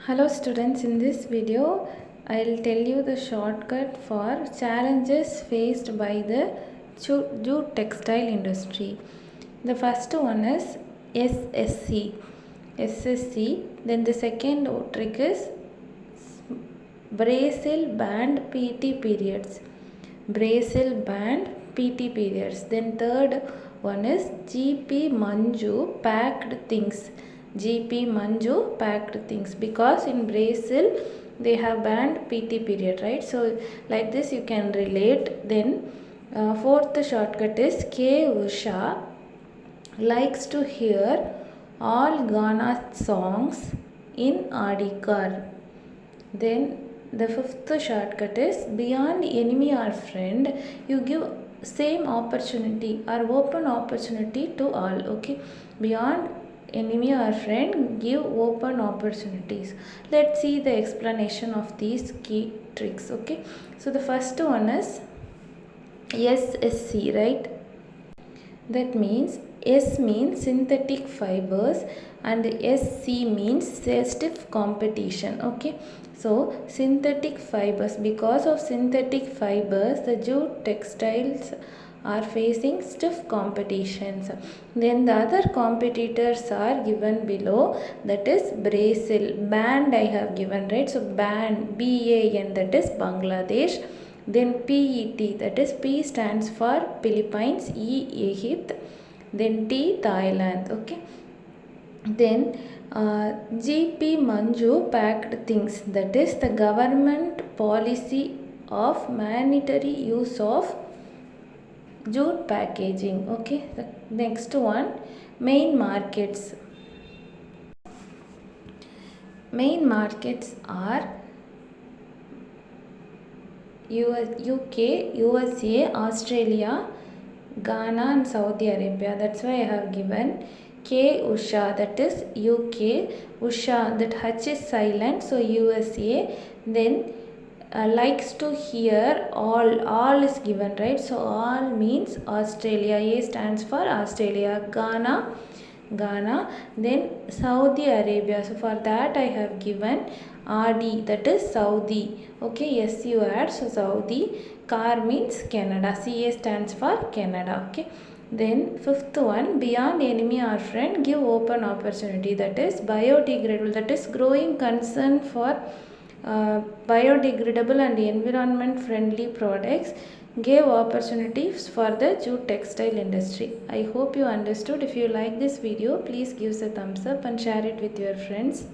Hello students, in this video I'll tell you the shortcut for challenges faced by the jute textile industry. The first one is SSC. Then the second trick is Brazil banned PT periods. Brazil banned PT periods. Then third one is GP Manju packed things. GP Manju packed things, because in Brazil they have banned PT period, right? So like this you can relate. Then fourth shortcut is K. Usha likes to hear all Ghana songs in Adikar. Then the fifth shortcut is beyond enemy or friend, you give same opportunity or open opportunity to all. Okay, beyond enemy or friend, give open opportunities. Let's see the explanation of these key tricks. Okay, so the first one is SSC, right? That means S means synthetic fibers and SC means stiff competition. Okay, so synthetic fibers, because of synthetic fibers the jute textiles are facing stiff competitions. Then the other competitors are given below, that is Brazil. Banned I have given, right? So ban, BAN, that is Bangladesh. Then PET, that is P stands for Philippines, E Egypt, then T Thailand. Okay, then GP Manju packed things, that is the government policy of mandatory use of jute packaging. Okay, the next one, main markets. Main markets are UK, USA, Australia, Ghana and Saudi Arabia. That's why I have given K. Usha, that is UK. Usha, that H is silent, so USA. Then likes to hear all is given, right? So all means Australia. A stands for Australia. Ghana, then Saudi Arabia. So for that I have given RD, that is Saudi. Okay, yes, you add, so Saudi. Car means Canada. CA stands for Canada. Okay, then fifth one, beyond enemy or friend, give open opportunity, that is biodegradable, that is growing concern for biodegradable and environment friendly products gave opportunities for the jute textile industry. I hope you understood. If you like this video, please give a thumbs up and share it with your friends.